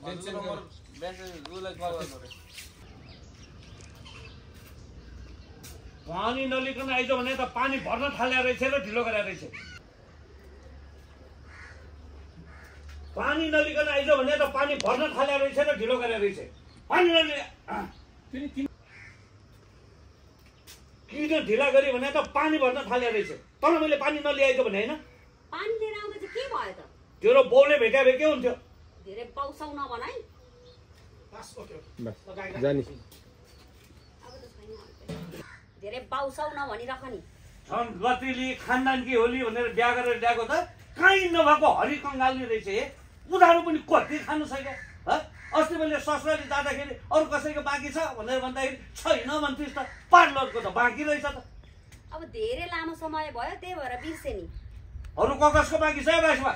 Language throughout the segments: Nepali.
पानी नलिकन आइज भने त पानी भर्न थाले रहेछ र ढिलो गरे रहेछ पानी नलिकन आइज भने त पानी भर्न थाले रहेछ र ढिलो गरे रहेछ पानी नलि किन ढिला गरी भने त पानी भर्न थाले रहेछ तर मैले पानी नलिआएको भने हैन पानी लिएर आउँदा चाहिँ के भयो त तेरो बाउले भेट्या भए के हुन्थ्यो धेरै पाउसाउ नभन है बस ओके जानी धेरै पाउसाउ नभनिराख नि छन् गतिली खानदानकी होली भनेर बिहा गरेर ल्याएको त काहीँ नभएको हरि कङ्गाल्ने रहेछ हे उधारो पनि कति खानु सक्यो ह अस्ति मैले ससुराली जाँदाखेरि अरू कसैको बाँकी छ भनेर भन्दाखेरि छैन भन्थिस् त पार्लरको त बाँकी रहेछ त अब धेरै लामो समय भयो त्यही भएर बिर्से नि अरू कसको बाँकी छ बासमा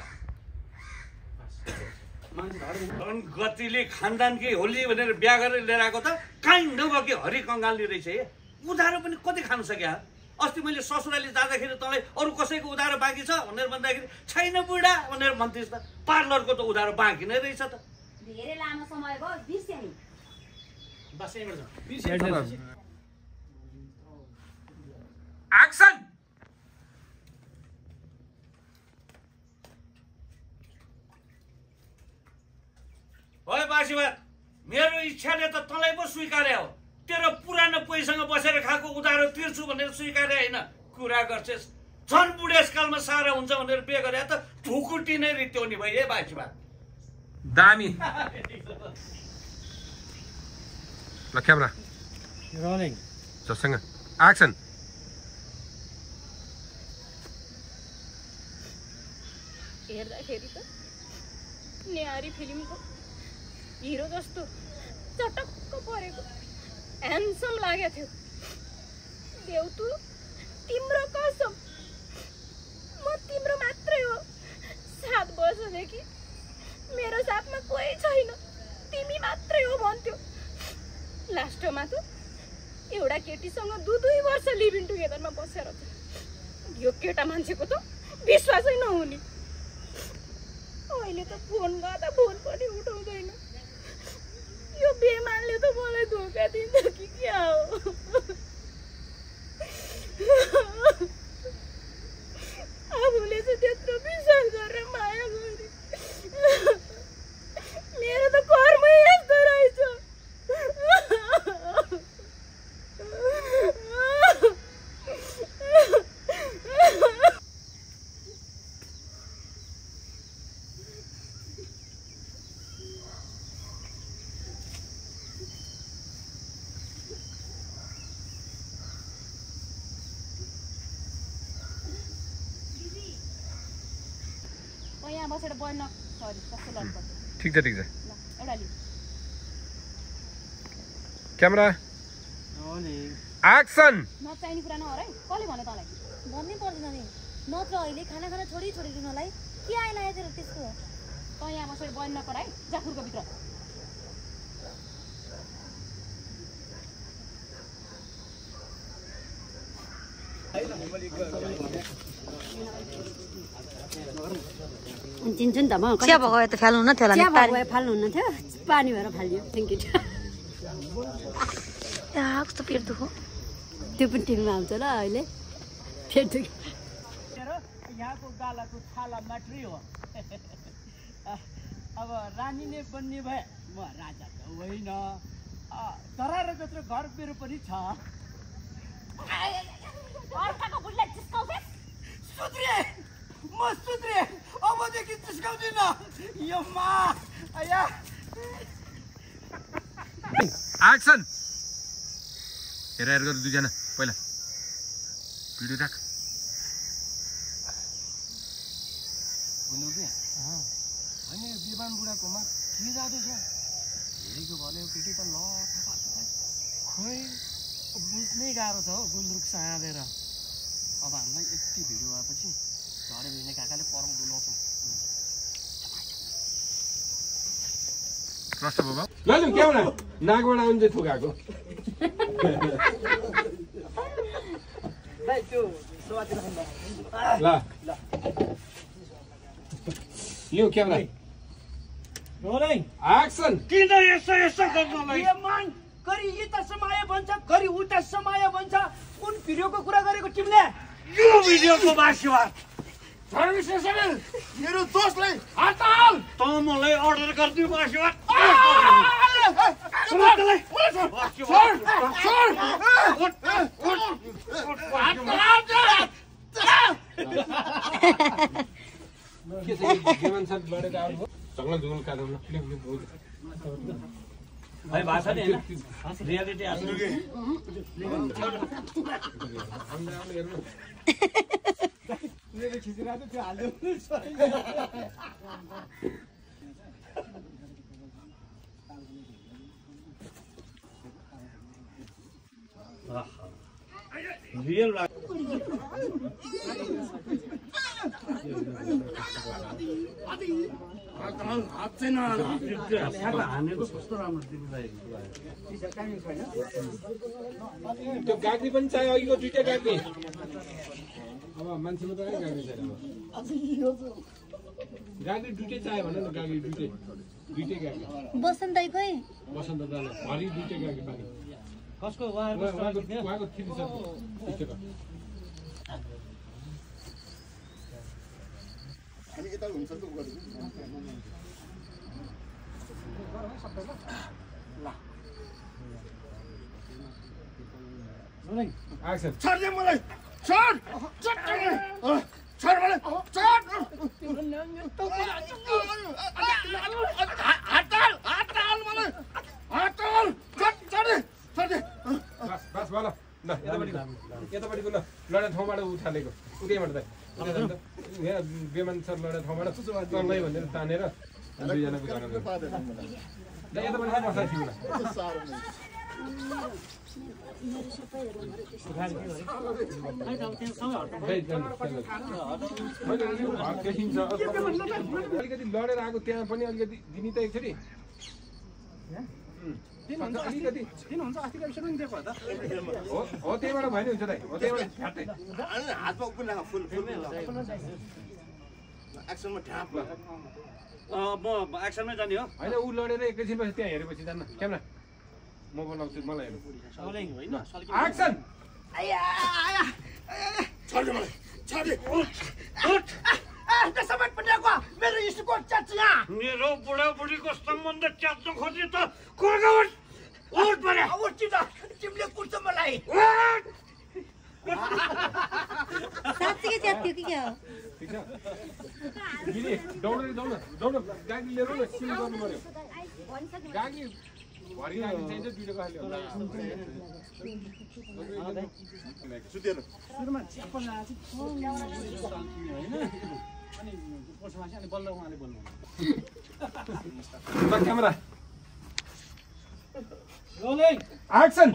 गतिले खानदानकी होली भनेर बिहा गरेर लिएर आएको त काहीँ नभएकी हरि कङ्गाल्ने रहेछ हे उधारो पनि कति खानु सक्यो अस्ति मैले ससुराली जाँदाखेरि तँलाई अरू कसैको उधारो बाँकी छ भनेर भन्दाखेरि छैन बुढा भनेर भन्थिस् त पार्लरको त उधारो बाँकी नै रहेछ त धेरै लामो समय भयो बिर्से नि बस यहीँबाट एक्सन ओए बासीबार मेरो इच्छाले त तँलाई पो स्वीकारे हो तेरो पुरानो पैसँग बसेर खाएको उधारो तिर्छु भनेर स्वीकारे होइन कुरा गर्छेस् झन् बुढेसकालमा सारा हुन्छ भनेर पे गरे त ढुकुटी नै रित्याउने भयो है बासीबार दामी ल क्यामेरा रोलिङ जोसँग एक्सन हेर्दाखेरि त न्यारी फिल्मको हिरो जस्तो चटक्क परेको ह्यान्डसम लागेको थियो देउतु तिम्रो कसम म तिम्रो मात्रै हो 7 वर्षदेखि मेरो साथमा कोही छैन तिमी मात्रै हो भन्थ्यो लास्टमा त एउटा केटीसँग 2 वर्ष लिभ इन टुगेदरमा बसेर यो केटा मान्छेको त विश्वासै नहुने अहिले त फोन गर्दा फोन पनि उठाउँदैन यो बेमानले त मलाई धोका दिन्छ कि क्या हो आफूले चाहिँ त्यत्रो विश्वास गरेर माया गरे मेरो त कर्मै यस्तो रहेछ यहाँ बसेर बन्न सरी कस्तो लड्छ ठिक छ ल एउटा लि क्यामेरा एक्सन नचाहिने कुरा नगर है कसले भन्यो तँलाई भन्नै पर्दैन नि नत्र अहिले खाना खाना छोडिदिनलाई के आइलागेको त्यस्तो त यहाँ बसेर बन्न नकर है जाफुरको भित्र चिन्छु नि त म चिया भएको त फाल्नु न थियो चिया भएको फाल्नु हुन्न थियो पानी भएर फालियो थ्याङ्क यू कस्तो पेट दुखो त्यो पनि टिभीमा आउँछ ल अहिले पेट दुख यहाँको गालाको छाला मात्रै हो अब रानी नै बन्ने भए म राजा त होइन दरार जत्रो घर मेरो पनि छ अर्काको बुढीलाई जिस्काउँछे सुध्रे म सुध्रे अबदेखि जिस्काउँदिन यो मा आया एक्सन हेर गर्नु दुईजना पहिला भिडियो राख भन्नु के अनि विमान बुढाकोमा के जाँदैछ हेरेको भने केटी त लट्ठ पार्छ खोइ बुझ्नै गाह्रो छ हौ गुन्द्रुक साँधेर अब हामीलाई यति भिडियो भएपछि झरे भिड्ने काकाले परम डुलाउँछौँ प्रश्न बाबा लैजाउँ क्यामेरा नाकबाट आउनु चाहिँ थुकाएको ल यो क्यामेरा रोलिङ एक्सन किन यसो गर्नलाई मान करी यी त समय भन्छ करी उता समय भन्छ कुन भिडियोको कुरा गरेको तिमीले यो भिडियोको बासिवाद मेरो दोस्तलाई हटाल त मलाई अर्डर गरिदिनु बासिवाद के छ विमान सर लडेर आउनु जंगल जुगल काट्नु भाइ भाषा नि हैन रियालिटी आछ मेरो खिचेर त त्यो हाल्यो रियल हानेको कस्तो राम्रो त्यो गाग्री पनि चाहियो अघिको दुईटै गाग्री अब मान्छेको त गाग्री छैन गाग्री दुईटै चाहियो भने न गाग्री दुईटै गाग्री बसन्त दाइ खोइ बसन्त दाले भरि दुईटै गाग्री पानी कसको उहाँको थिति छ हामी यता हुन्छ त रोलिङ एक्सन छोड दे मलाई छोड छोड छोड मलाई छोड हटाल हटाल मलाई हटाल छोड छोड दे छोड दे बस ल यतापट्टिको ल लडा ठाउँबाट उठालेको उतैबाट त यहाँ बेमान सर लडा ठाउँबाट तल्लै भनेर तानेर दुईजनाको झगडा यतापट्टि बसा थियौ अलिकति लडेर आएको त्यहाँ पनि अलिकति दिने त एकचोटि अलिकति दिनुहुन्छ अस्तिको एपिसोड पनि दिएको हो त हो त्यहीबाट भयो नि हुन्छ दाइ हो त्यहीबाट ठ्याट्टै हातमा उक्कु लगा फुल एक्सनमा ढाप म एक्सनमै जाने हो होइन ऊ लडेर एकैछिनपछि त्यहाँ हेरेपछि जान्न क्यामेरा म बनाउँछु मलाई हेर्नु रोलिङ होइन एक्सन छोड दे मलाई छोड दे मेरो स्कोर च्याच यहाँ मेरो बुढाबुढीको सम्बन्ध च्यात्न खोजे त कोर्गवट ओट परे तिमीले कुर्छ मलाई साँच्चीकै च्यात्यो कि क्या हो ठिक छ दिदी दौड गाडी लिएर न सिल गर्नु पर्यो गाडी भरि गाडी चाहिन्छ दुईटा गाडी सुतेर सुरुमा च्याप्पल लगाएको होइन अनि पोस्टमा चाहिँ अनि बल्ल उहाँले बोल्नु क्यामेरा रोलिङ एक्सन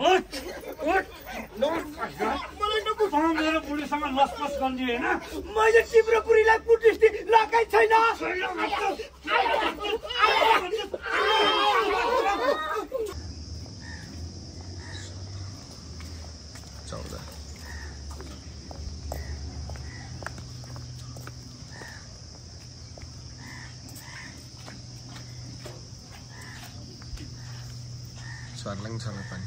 मेरो बुढीसँग लसपस गर्ने होइन मैले तिम्रो बुढीलाई कुटिस्टी लगाइ छैन सर्लङ छ पानी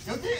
एउटी